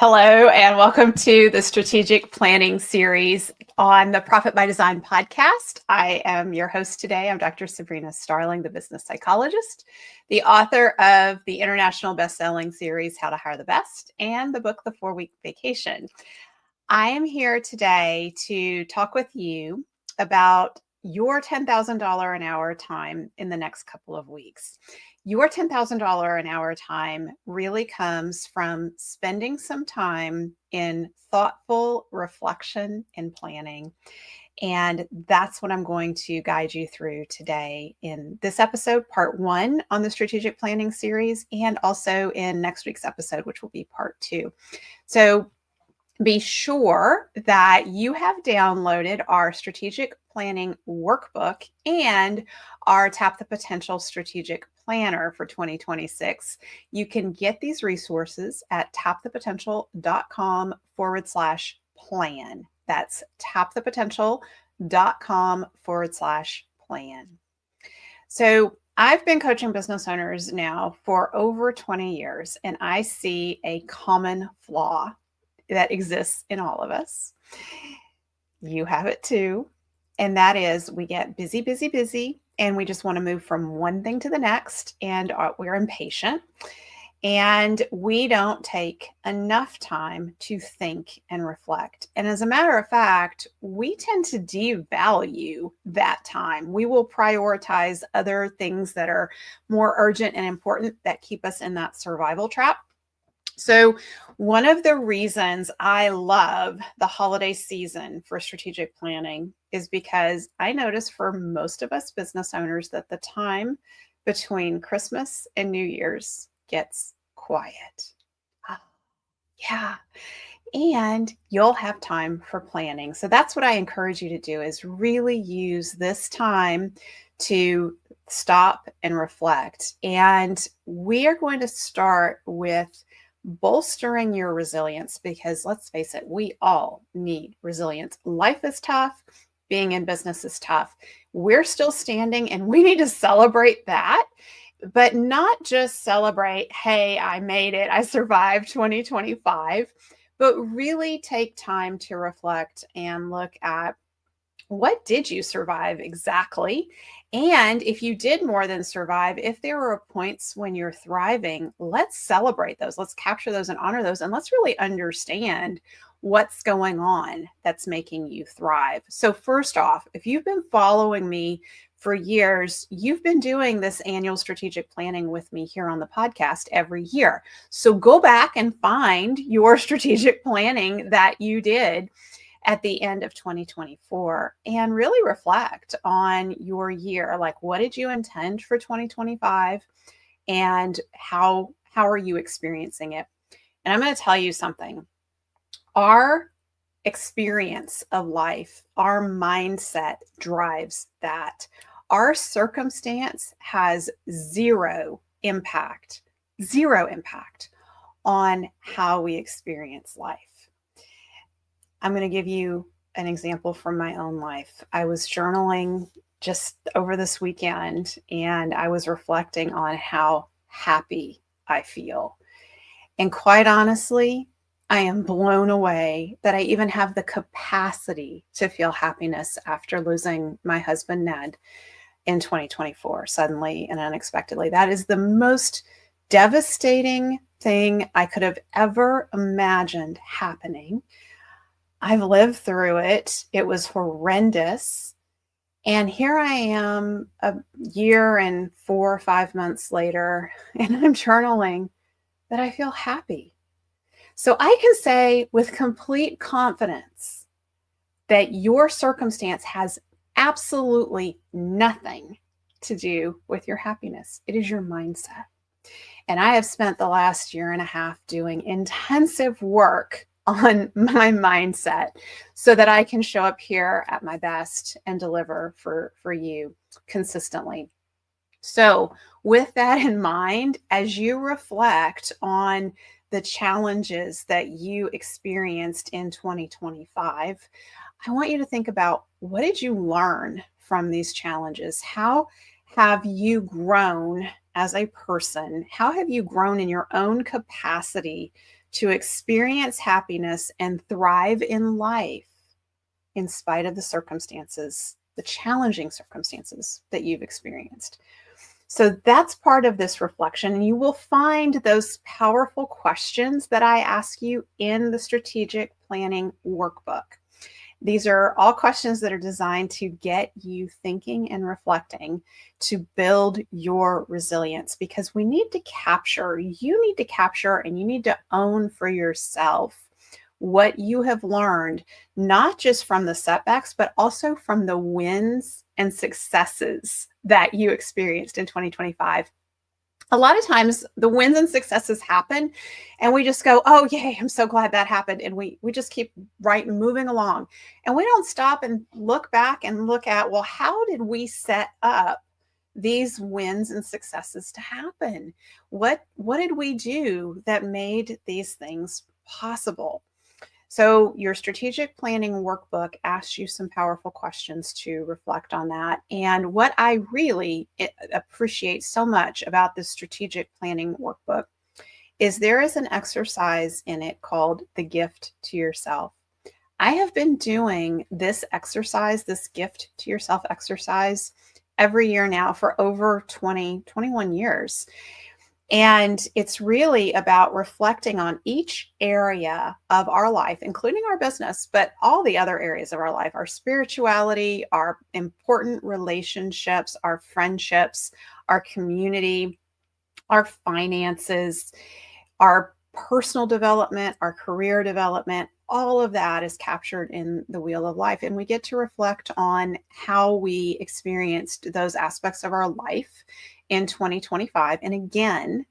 Hello, and welcome to the strategic planning series on the Profit by Design podcast. I am your host today. I'm Dr. Sabrina Starling, the business psychologist, the author of the international best-selling series, How to Hire the Best, and the book, The 4-Week Vacation. I am here today to talk with you about your $10,000 an hour time in the next couple of weeks. Your $10,000 an hour time really comes from spending some time in thoughtful reflection and planning. And that's what I'm going to guide you through today in this episode, part 1 on the strategic planning series, and also in next week's episode, which will be part 2. So be sure that you have downloaded our strategic planning workbook and our Tap the Potential strategic planner for 2026. You can get these resources at tapthepotential.com/plan. That's tapthepotential.com/plan. So I've been coaching business owners now for over 20 years, and I see a common flaw that exists in all of us. You have it too. And that is we get busy, busy, busy, and we just want to move from one thing to the next, and we're impatient. And we don't take enough time to think and reflect. And as a matter of fact, we tend to devalue that time. We will prioritize other things that are more urgent and important that keep us in that survival trap. So one of the reasons I love the holiday season for strategic planning is because I notice for most of us business owners that the time between Christmas and New Year's gets quiet. Yeah. And you'll have time for planning. So that's what I encourage you to do, is really use this time to stop and reflect. And we are going to start with bolstering your resilience, because let's face it, we all need resilience. Life is tough. Being in business is tough. We're still standing, and we need to celebrate that, but not just celebrate, hey, I made it, I survived 2025, but really take time to reflect and look at, what did you survive exactly? And if you did more than survive, if there were points when you're thriving, let's celebrate those. Let's capture those and honor those. And let's really understand what's going on that's making you thrive. So first off, if you've been following me for years, you've been doing this annual strategic planning with me here on the podcast every year. So go back and find your strategic planning that you did at the end of 2024 and really reflect on your year. Like, what did you intend for 2025, and how are you experiencing it? And I'm going to tell you something. Our experience of life, our mindset drives that. Our circumstance has zero impact on how we experience life. I'm going to give you an example from my own life. I was journaling just over this weekend, and I was reflecting on how happy I feel. And quite honestly, I am blown away that I even have the capacity to feel happiness after losing my husband, Ned, in 2024, suddenly and unexpectedly. That is the most devastating thing I could have ever imagined happening. I've lived through it. It was horrendous. And here I am a year and 4 or 5 months later, and I'm journaling that I feel happy. So I can say with complete confidence that your circumstance has absolutely nothing to do with your happiness. It is your mindset. And I have spent the last year and a half doing intensive work on my mindset so that I can show up here at my best and deliver for you consistently. So with that in mind, as you reflect on the challenges that you experienced in 2025, I want you to think about, what did you learn from these challenges? How have you grown as a person? How have you grown in your own capacity to experience happiness and thrive in life in spite of the circumstances, the challenging circumstances that you've experienced. So that's part of this reflection. And you will find those powerful questions that I ask you in the strategic planning workbook. These are all questions that are designed to get you thinking and reflecting to build your resilience, because you need to capture, and you need to own for yourself what you have learned, not just from the setbacks, but also from the wins and successes that you experienced in 2025. A lot of times the wins and successes happen and we just go, oh, yay, I'm so glad that happened. And we just keep moving along. And we don't stop and look back and look at, well, how did we set up these wins and successes to happen? What did we do that made these things possible? So your strategic planning workbook asks you some powerful questions to reflect on that. And what I really appreciate so much about this strategic planning workbook is there is an exercise in it called the gift to yourself. I have been doing this exercise, this gift to yourself exercise, every year now for over 21 years. And it's really about reflecting on each area of our life, including our business, but all the other areas of our life, our spirituality, our important relationships, our friendships, our community, our finances, our personal development, our career development. All of that is captured in the Wheel of Life. And we get to reflect on how we experienced those aspects of our life in 2025. And again,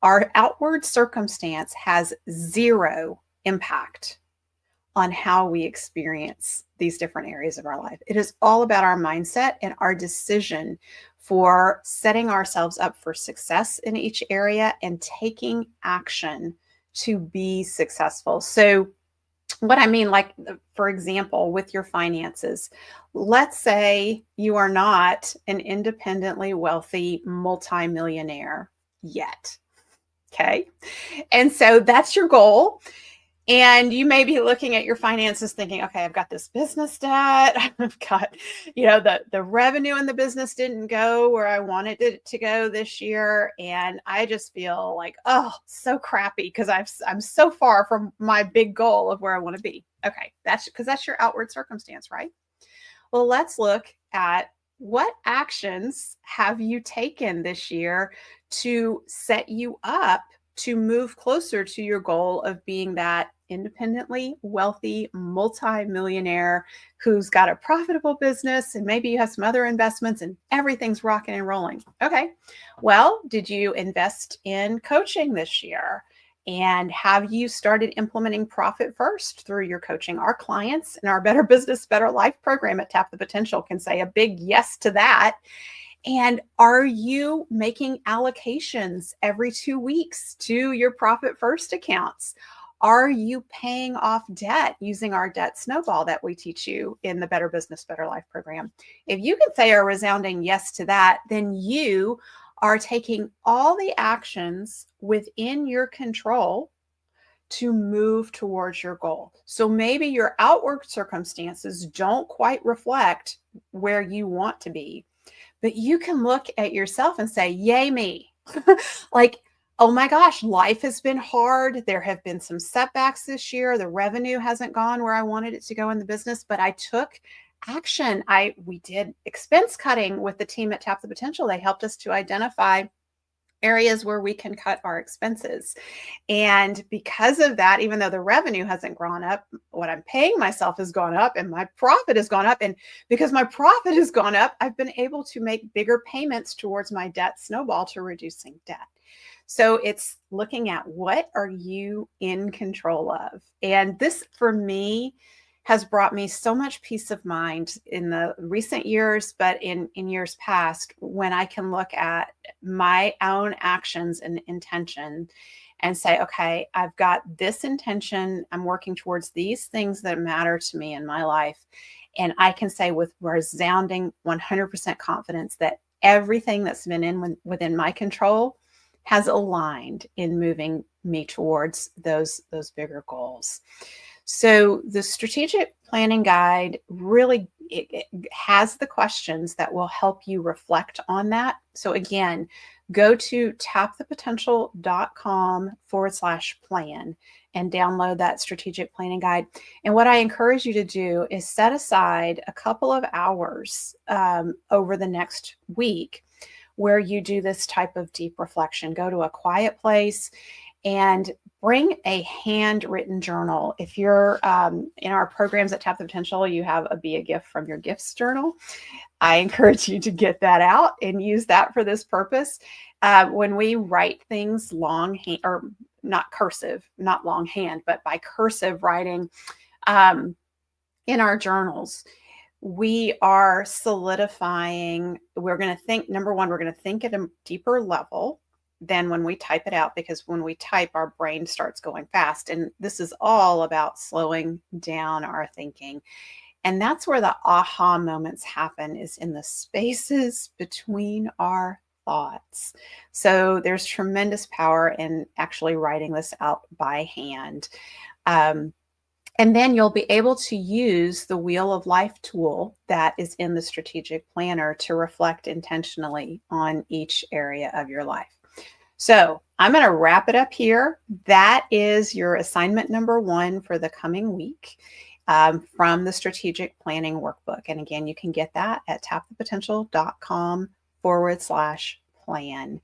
our outward circumstance has zero impact on how we experience these different areas of our life. It is all about our mindset and our decision for setting ourselves up for success in each area and taking action to be successful. So what I mean, like, for example, with your finances, let's say you are not an independently wealthy multimillionaire yet. Okay. And so that's your goal. And you may be looking at your finances thinking, okay, I've got this business debt. I've got, the revenue in the business didn't go where I wanted it to go this year. And I just feel like, oh, so crappy because I'm so far from my big goal of where I want to be. Okay. That's because that's your outward circumstance, right? Well, let's look at what actions have you taken this year to set you up to move closer to your goal of being that independently wealthy multi-millionaire who's got a profitable business, and maybe you have some other investments and everything's rocking and rolling. Okay. Well, did you invest in coaching this year? And have you started implementing profit first through your coaching? Our clients in our Better Business, Better Life program at Tap the Potential can say a big yes to that. And are you making allocations every 2 weeks to your profit first accounts? Are you paying off debt using our debt snowball that we teach you in the Better Business, Better Life program? If you can say a resounding yes to that, then you are taking all the actions within your control to move towards your goal. So maybe your outward circumstances don't quite reflect where you want to be, but you can look at yourself and say, yay me. Like, oh my gosh, life has been hard. There have been some setbacks this year. The revenue hasn't gone where I wanted it to go in the business, but I took action. We did expense cutting with the team at Tap the Potential. They helped us to identify areas where we can cut our expenses. And because of that, even though the revenue hasn't gone up, what I'm paying myself has gone up and my profit has gone up. And because my profit has gone up, I've been able to make bigger payments towards my debt snowball to reducing debt. So it's looking at what are you in control of? And this, for me, has brought me so much peace of mind in the recent years, but in years past, when I can look at my own actions and intention and say, okay, I've got this intention. I'm working towards these things that matter to me in my life. And I can say with resounding 100% confidence that everything that's been within my control has aligned in moving me towards those bigger goals. So the strategic planning guide really it has the questions that will help you reflect on that. So again, go to tapthepotential.com/plan and download that strategic planning guide. And what I encourage you to do is set aside a couple of hours over the next week where you do this type of deep reflection. Go to a quiet place and bring a handwritten journal. If you're in our programs at Tap the Potential, you have a Be a Gift from Your Gifts journal. I encourage you to get that out and use that for this purpose. When we write things longhand, or not cursive, not longhand, but by cursive writing in our journals, we are solidifying. We're going to think, number one, we're going to think at a deeper level than when we type it out, because when we type, our brain starts going fast. And this is all about slowing down our thinking. And that's where the aha moments happen, is in the spaces between our thoughts. So there's tremendous power in actually writing this out by hand. And then you'll be able to use the Wheel of Life tool that is in the strategic planner to reflect intentionally on each area of your life. So I'm going to wrap it up here. That is your assignment number 1 for the coming week from the strategic planning workbook. And again, you can get that at tapthepotential.com/plan.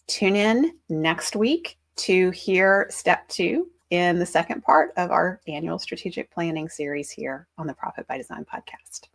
Tune in next week to hear step 2 in the second part of our annual strategic planning series here on the Profit by Design podcast.